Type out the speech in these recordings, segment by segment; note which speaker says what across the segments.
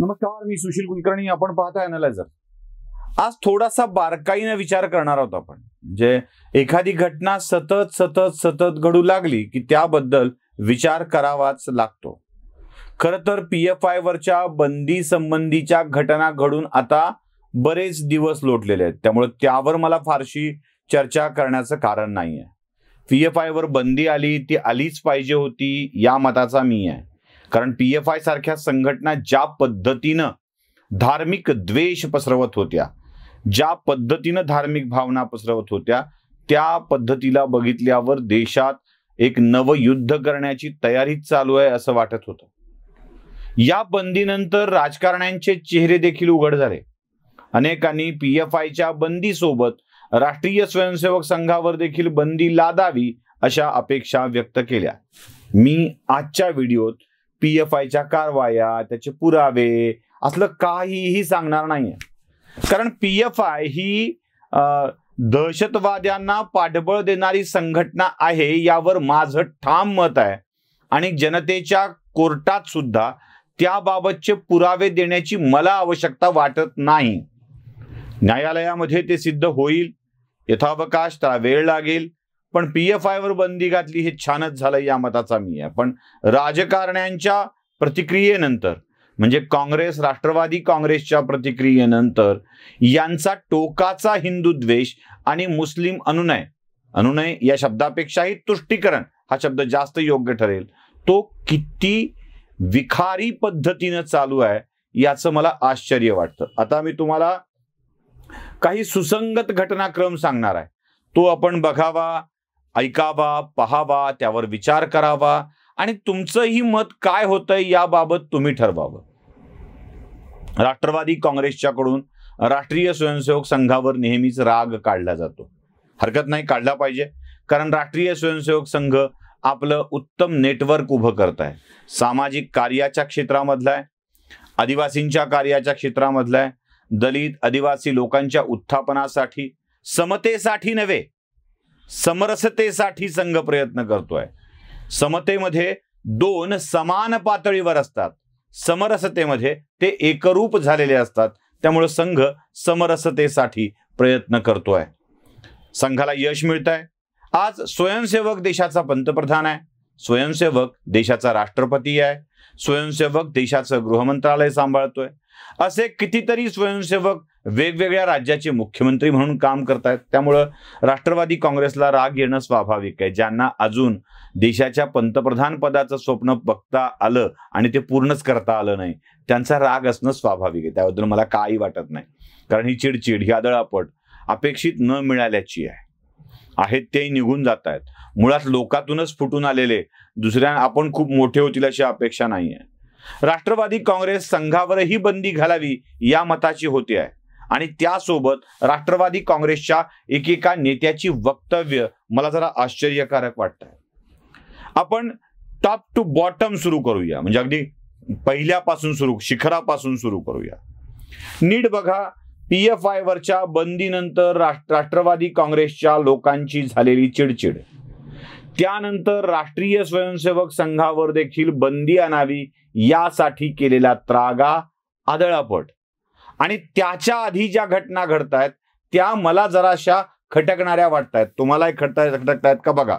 Speaker 1: नमस्कार, मी सुशील कुलकर्णी. आपण पाहता अॅनालायझर. आज थोडासा बारकाईने विचार करणार आहोत आपण. म्हणजे एखादी घटना सतत सतत सतत घडू लागली की त्याबद्दल विचार करावाच लागतो. खरं तर PFI वरच्या बंदी संबंधीच्या घटना घडून आता बरेच दिवस लोटलेले आहेत, त्यामुळे त्यावर मला फारशी चर्चा करण्याचं कारण नाहीये. PFI वर बंदी आली ती आलीच पाहिजे होती या मताचा मी आहे. कारण PFI सारख्या संघटना ज्या पद्धतीनं धार्मिक द्वेष पसरवत होत्या, ज्या पद्धतीनं धार्मिक भावना पसरवत होत्या, त्या पद्धतीला बघितल्यावर देशात एक नवयुद्ध करण्याची तयारी चालू आहे असं वाटत होतं. या बंदीनंतर राजकारण्यांचे चेहरे देखील उघड झाले. अनेकांनी PFIच्या बंदीसोबत राष्ट्रीय स्वयंसेवक संघावर देखील बंदी लादावी अशा अपेक्षा व्यक्त केल्या. मी आजच्या व्हिडिओत PFIच्या कारवाया, त्याचे पुरावे असलं काहीही सांगणार नाहीये. कारण PFI ही दहशतवाद्यांना पाठबळ देणारी संघटना आहे यावर माझं ठाम मत आहे. आणि जनतेच्या कोर्टात सुद्धा त्याबाबतचे पुरावे देण्याची मला आवश्यकता वाटत नाही. न्यायालयामध्ये ते सिद्ध होईल, यथावकाश त्याला वेळ लागेल, पण PFI वर बंदी घातली हे छानच झालं या मताचा मी आहे. पण राजकारण्यांच्या प्रतिक्रियेनंतर, म्हणजे काँग्रेस राष्ट्रवादी काँग्रेसच्या प्रतिक्रियेनंतर यांचा टोकाचा हिंदू द्वेष आणि मुस्लिम अनुनय या शब्दापेक्षाही तुष्टीकरण हा शब्द जास्त योग्य ठरेल, तो किती विखारी पद्धतीनं चालू आहे याचं मला आश्चर्य वाटतं. आता मी तुम्हाला काही सुसंगत घटनाक्रम सांगणार आहे. तो आपण बघावा, ऐकावा, पहावा, त्यावर विचार करावा आणि तुमचंही मत काय होतंय याबाबत तुम्ही ठरवावं. राष्ट्रवादी काँग्रेसच्याकडून राष्ट्रीय स्वयंसेवक संघावर नेहमीच राग काढला जातो. हरकत नाही, काढला पाहिजे. कारण राष्ट्रीय स्वयंसेवक संघ आपलं उत्तम नेटवर्क उभं करत आहे. सामाजिक कार्याच्या क्षेत्रामधला आहे, आदिवासींच्या कार्याच्या क्षेत्रामधला आहे, दलित आदिवासी लोकांच्या उत्थापनासाठी, समतेसाठी नव्हे समरसतेसाठी संघ प्रयत्न करतोय. समतेमध्ये दोन समान पातळीवर असतात, समरसतेमध्ये ते एकरूप झालेले असतात. त्यामुळे संघ समरसतेसाठी प्रयत्न करतोय. संघाला यश मिळत आहे. आज स्वयंसेवक देशाचा पंतप्रधान आहे, स्वयंसेवक देशाचा राष्ट्रपती आहे, स्वयंसेवक देशाचं गृहमंत्रालय सांभाळतोय. असे कितीतरी स्वयंसेवक वेगवेगळ्या राज्याचे मुख्यमंत्री म्हणून काम करतायत. त्यामुळं राष्ट्रवादी काँग्रेसला राग येणं स्वाभाविक आहे. ज्यांना अजून देशाच्या पंतप्रधान पदाचं स्वप्न बघता आलं आणि ते पूर्णच करता आलं नाही, त्यांचा राग असणं स्वाभाविक आहे. त्याबद्दल मला काही वाटत नाही. कारण ही चिडचिड, ही आदळापट अपेक्षित न मिळाल्याची आहेत ते निघून जात आहेत. मुळात लोकातूनच फुटून आलेले दुसऱ्या आपण खूप मोठे होतील अशी अपेक्षा नाही आहे. राष्ट्रवादी काँग्रेस संघावरही बंदी घालावी या मताची होती आहे. आणि त्यासोबत राष्ट्रवादी काँग्रेसच्या एकेका नेत्याची वक्तव्य मला जरा आश्चर्यकारक वाटत आहे. आपण टॉप टू बॉटम सुरू करूया, म्हणजे अगदी पहिल्यापासून शिखरापासून सुरू करूया. नीट बघा, PFI वरच्या बंदीनंतर राष्ट्रवादी काँग्रेसच्या लोकांची झालेली चिडचिड, त्यानंतर राष्ट्रीय स्वयंसेवक संघावर देखील बंदी आणावी यासाठी केलेला त्रागा, आदळापट आणि त्याच्या आधी ज्या घटना घडतायत त्या मला जराशा खटकणाऱ्या वाटतायत. तुम्हालाही खटकतायत का बघा.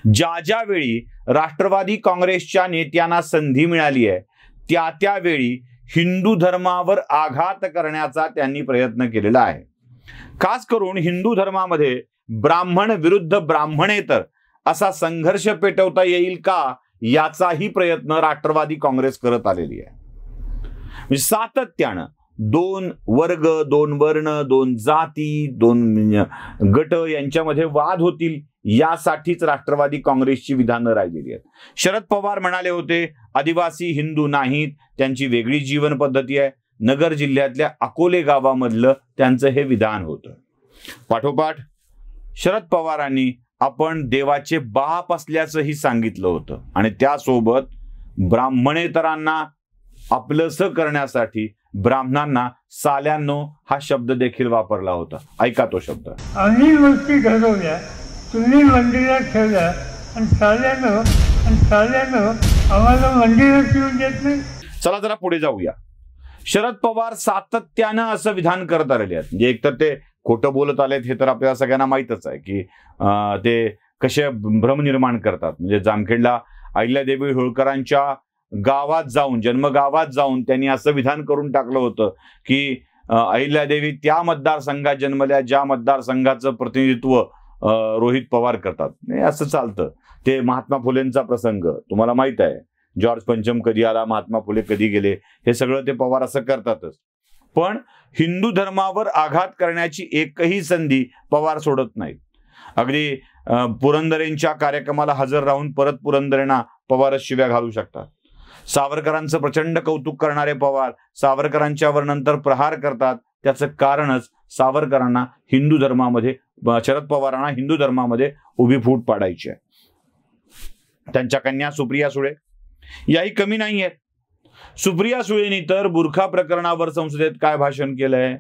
Speaker 1: ज्या वेळी राष्ट्रवादी काँग्रेसच्या नेत्यांना संधी मिळाली आहे त्यावेळी हिंदू धर्मावर आघात करण्याचा त्यांनी प्रयत्न केलेला आहे. खास करून हिंदू धर्मामध्ये ब्राह्मण विरुद्ध ब्राह्मणेतर असा संघर्ष पेटवता येईल का याचाही प्रयत्न राष्ट्रवादी काँग्रेस करत आलेली आहे. म्हणजे सातत्यानं दोन वर्ग, दोन वर्ण, दोन जाती, दोन गट यांच्यामध्ये वाद होतील यासाठीच राष्ट्रवादी काँग्रेसची विधानं राहिलेली आहेत. शरद पवार म्हणाले होते आदिवासी हिंदू नाहीत, त्यांची वेगळी जीवन पद्धती आहे. नगर जिल्ह्यातल्या अकोले गावामधलं त्यांचं हे विधान होतं. पाठोपाठ शरद पवारांनी आपण देवाचे बाप असल्याचंही सांगितलं होतं आणि त्यासोबत ब्राह्मणेतरांना आपलंसं करण्यासाठी ब्राह्मणांना साल्यांनो हा शब्द देखील वापरला होता. ऐका तो शब्द.
Speaker 2: आम्ही गोष्टी घडवल्या, तुम्ही मंदिरात ठेवल्या आणि साल्यांनो आम्हाला मंदिरात येऊन देत नाही.
Speaker 1: चला जरा पुढे जाऊया. शरद पवार सातत्यानं असं विधान करत आलेले आहेत. म्हणजे एकतर ते खोटं बोलत आलेत हे तर आपल्याला सगळ्यांना माहीतच आहे की ते कसे भ्रम निर्माण करतात. म्हणजे जामखेडला अहिल्यादेवी होळकरांच्या गावात जाऊन, जन्मगावात जाऊन त्यांनी असं विधान करून टाकलं होतं की अहिल्यादेवी त्या मतदारसंघात जन्मल्या ज्या मतदारसंघाचं प्रतिनिधित्व रोहित पवार करतात. नाही असं चालतं. ते महात्मा फुलेंचा प्रसंग तुम्हाला माहित आहे. जॉर्ज पंचम कधी आला, महात्मा फुले कधी गेले, हे सगळं ते पवार असं करतातच. पण हिंदू धर्मावर आघात करण्याची एकही संधी पवार सोडत नाहीत. अगदी पुरंदरेंच्या कार्यक्रमाला हजर राहून परत पुरंदरेंना पवारच शिव्या घालू शकतात. सावरकरांचं प्रचंड कौतुक करणारे पवार सावरकरांच्यावर नंतर प्रहार करतात. त्याचं कारणच सावरकरांना हिंदू धर्मामध्ये, शरद पवारांना हिंदू धर्मामध्ये उभी फूट पाडायची आहे. त्यांच्या कन्या सुप्रिया सुळे याही कमी नाही आहेत. सुप्रिया सुळेंनी तर बुरखा प्रकरणावर संसदेत काय भाषण केलंय.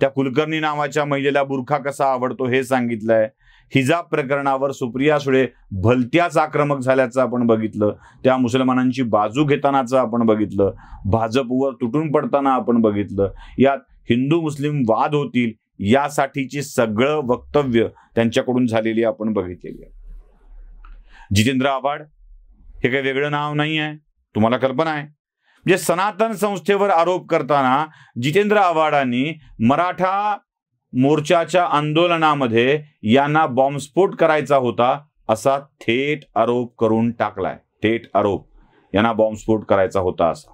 Speaker 1: त्या कुलकर्णी नावाच्या महिलेला बुरखा कसा आवडतो हे सांगितलंय. हिजाब प्रकरणावर सुप्रिया सुळे भलत्याच आक्रमक झाल्याचं आपण बघितलं. त्या मुसलमानांची बाजू घेतानाचं आपण बघितलं. भाजपवर तुटून पडताना आपण बघितलं. यात हिंदू मुस्लिम वाद होतील यासाठीची सगळं वक्तव्य त्यांच्याकडून झालेली आपण बघितलेली आहे. जितेंद्र आव्हाड हे काही वेगळं नाव नाही आहे, तुम्हाला कल्पना आहे. म्हणजे सनातन संस्थेवर आरोप करताना जितेंद्र आव्हाडांनी मराठा मोर्चाच्या आंदोलनामध्ये यांना बॉम्बस्फोट करायचा होता असा थेट आरोप करून टाकलाय. थेट आरोप, यांना बॉम्बस्फोट करायचा होता असा.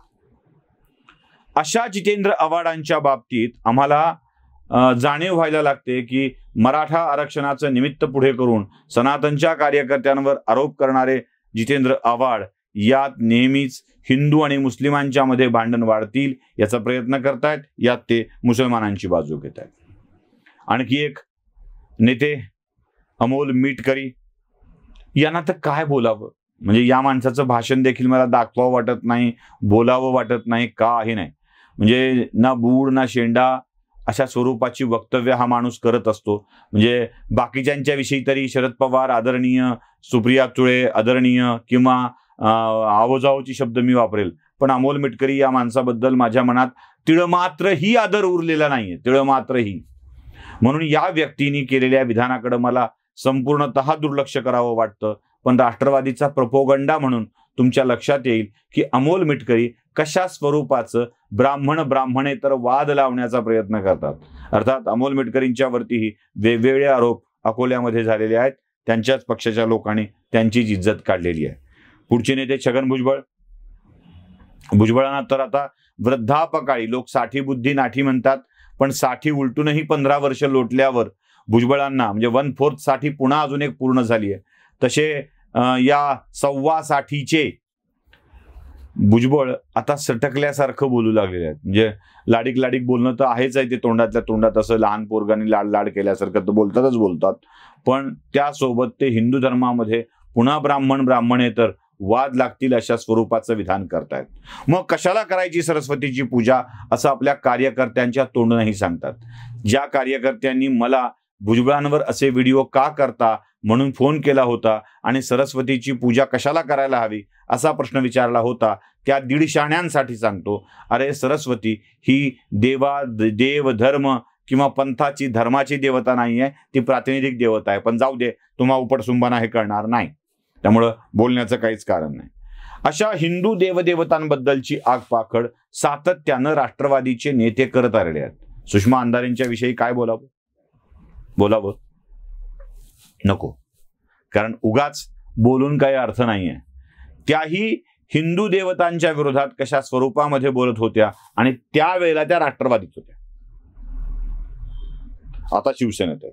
Speaker 1: अशा जितेंद्र आव्हाडांच्या बाबतीत आम्हाला जाणीव व्हायला लागते की मराठा आरक्षणाचं निमित्त पुढे करून सनातनच्या कार्यकर्त्यांवर आरोप करणारे जितेंद्र आव्हाड यात नेहमीच हिंदू आणि मुस्लिमांच्या मध्ये भांडण वाढतील याचा प्रयत्न करतायत. यात ते मुसलमानांची बाजू घेत आहेत. आणखी एक नेते अमोल मिटकरी, यांना तर काय बोलावं. म्हणजे या माणसाचं भाषण देखील मला दाखवावं वाटत नाही, बोलावं वाटत नाही, काही नाही. म्हणजे ना बूड ना शेंडा अशा स्वरूपाची वक्तव्य हा माणूस करत असतो. म्हणजे बाकीच्यांच्या विषयी तरी शरद पवार आदरणीय, सुप्रिया सुळे आदरणीय किंवा आवजावची शब्द मी वापरेल, पण अमोल मिटकरी या माणसाबद्दल माझ्या मनात तिळमात्रही आदर उरलेला नाहीये, तिळमात्रही. म्हणून या व्यक्तीने केलेल्या विधानाकडे मला संपूर्णतः दुर्लक्ष करावं वाटतं. पण राष्ट्रवादीचा प्रोपोगंडा म्हणून तुमच्या लक्षात येईल की अमोल मिटकरी कशा स्वरूपाचं ब्राह्मणेतर वाद लावण्याचा प्रयत्न करतात. अर्थात अमोल मिटकरींच्या वरतीही वेगवेगळे आरोप अकोल्यामध्ये झालेले आहेत. त्यांच्याच पक्षाच्या लोकांनी त्यांचीच इज्जत काढलेली आहे. पुढचे नेते छगन भुजबळ. भुजबळांना तर आता वृद्धापकाळी लोक 60 बुद्धी नाठी म्हणतात, पण 60 उलटूनही 15 वर्ष लोटल्यावर भुजबळांना म्हणजे 1/4 साठी पुन्हा अजून एक पूर्ण झाली आहे. तसे या 1.25 भुजबळ आता सटकल्यासारखं बोलू लागलेले आहेत. म्हणजे लाडीक लाडीक बोलणं तर आहेच आहे ते, तोंडातल्या तोंडात असं लहान पोरगांनी लाड लाड केल्यासारखं तर बोलतात. पण त्यासोबत ते हिंदू धर्मामध्ये पुन्हा ब्राह्मणेतर वाद लागतील अशा स्वरूपाचं विधान करतायत. मग कशाला करायची सरस्वतीची पूजा असं आपल्या कार्यकर्त्यांच्या तोंडूनही सांगतात. ज्या कार्यकर्त्यांनी मला भुजबळांवर असे व्हिडिओ का करता म्हणून फोन केला होता आणि सरस्वतीची पूजा कशाला करायला हवी असा प्रश्न विचारला होता, त्या 1.5 शाण्यांसाठी सांगतो, अरे सरस्वती ही देव धर्म किंवा पंथाची धर्माची देवता नाही आहे, ती प्रातिनिधिक देवता आहे. पण जाऊ दे, तुम्हा उपटसुंबांना हे कळणार नाही, त्यामुळं बोलण्याचं काहीच कारण नाही. अशा हिंदू देवदेवतांबद्दलची आगपाखड सातत्यानं राष्ट्रवादीचे नेते करत आलेले आहेत. सुषमा अंधारेंच्या विषयी काय बोलावं नको, कारण उगाच बोलून काही अर्थ नाहीये. त्याही हिंदू देवतांच्या विरोधात कशा स्वरूपामध्ये बोलत होत्या आणि त्यावेळेला त्या राष्ट्रवादीत होत्या. आता शिवसेनेत आहे.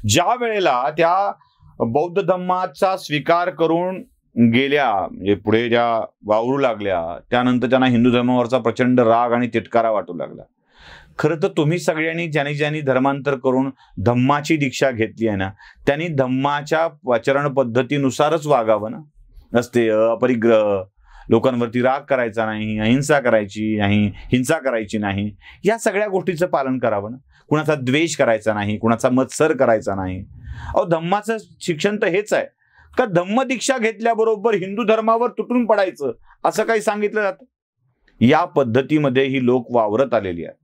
Speaker 1: ज्या वेळेला त्या बौद्ध धम्माचा स्वीकार करून गेल्या, म्हणजे पुढे ज्या वावरू लागल्या, त्यानंतर त्यांना हिंदू धर्मावरचा प्रचंड राग आणि तिटकारा वाटू लागला. खरं तर तुम्ही सगळ्यांनी ज्यांनी धर्मांतर करून धम्माची दीक्षा घेतली आहे ना, त्यांनी धम्माच्या आचरण पद्धतीनुसारच वागावं ना. नसते अपरिग्रह, लोकांवरती राग करायचा नाही, अहिंसा करायची नाही, हिंसा करायची नाही, या सगळ्या गोष्टीचं पालन करावं ना. कुणाचा द्वेष करायचा नाही, कुणाचा मत्सर करायचा नाही. अहो, धम्माचं शिक्षण तर हेच आहे का धम्म दीक्षा घेतल्याबरोबर हिंदू धर्मावर तुटून पडायचं असं काही सांगितलं जातं? या पद्धतीमध्ये ही लोक वावरत आलेली आहेत.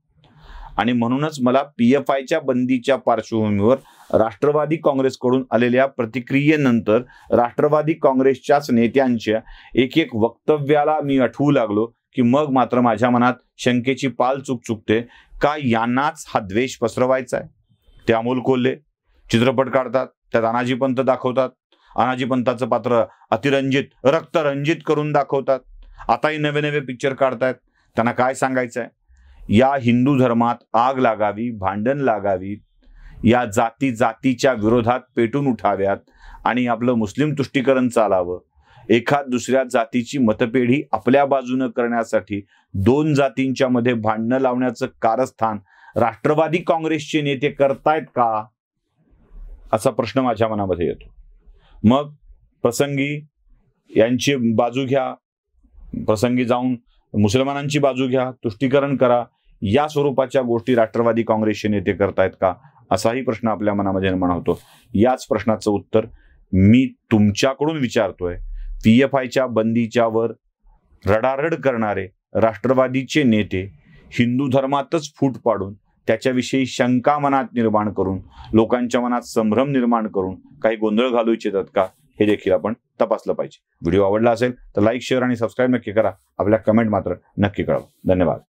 Speaker 1: आणि म्हणूनच मला PFIच्या बंदीच्या पार्श्वभूमीवर राष्ट्रवादी काँग्रेसकडून आलेल्या प्रतिक्रियेनंतर राष्ट्रवादी काँग्रेसच्याच नेत्यांच्या एक एक वक्तव्याला मी आठवू लागलो की मग मात्र माझ्या मनात शंकेची पाल चुकते का यांनाच हा द्वेष पसरवायचा आहे. ते अमोल कोल्हे चित्रपट काढतात, त्यात अनाजी पंत दाखवतात, अनाजी पंताचं पात्र अतिरंजित रक्तरंजित करून दाखवतात. आताही नवे नवे पिक्चर काढतायत. त्यांना काय सांगायचं आहे? या हिंदू धर्मात आग लागावी, भांडण लागावी, या जाती जातीच्या विरोधात पेटून उठाव्यात आणि आपलं मुस्लिम तुष्टीकरण चालावं, एखाद दुसऱ्या जातीची मतपेढी आपल्या बाजूनं करण्यासाठी दोन जातींच्या मध्ये भांडणं लावण्याचं कारस्थान राष्ट्रवादी काँग्रेसचे नेते करतायत का, असा प्रश्न माझ्या मनामध्ये येतो. मग प्रसंगी यांची बाजू घ्या, प्रसंगी जाऊन मुसलमानांची बाजू घ्या, तुष्टीकरण करा, या स्वरूपाच्या गोष्टी राष्ट्रवादी काँग्रेसचे नेते करतायत का, असाही प्रश्न आपल्या मनामध्ये निर्माण होतो. याच प्रश्नाचं उत्तर मी तुमच्याकडून विचारतोय. PFIच्या बंदीच्या वर रडारड करणारे राष्ट्रवादीचे नेते हिंदू धर्मातच फूट पाडून त्याच्याविषयी शंका मनात निर्माण करून लोकांच्या मनात संभ्रम निर्माण करून काही गोंधळ घालू इच्छितात का, हे देखील आपण तपासलं पाहिजे. व्हिडिओ आवडला असेल तर लाईक, शेअर आणि सबस्क्राईब नक्की करा. आपल्या कमेंट मात्र नक्की कळवा. धन्यवाद.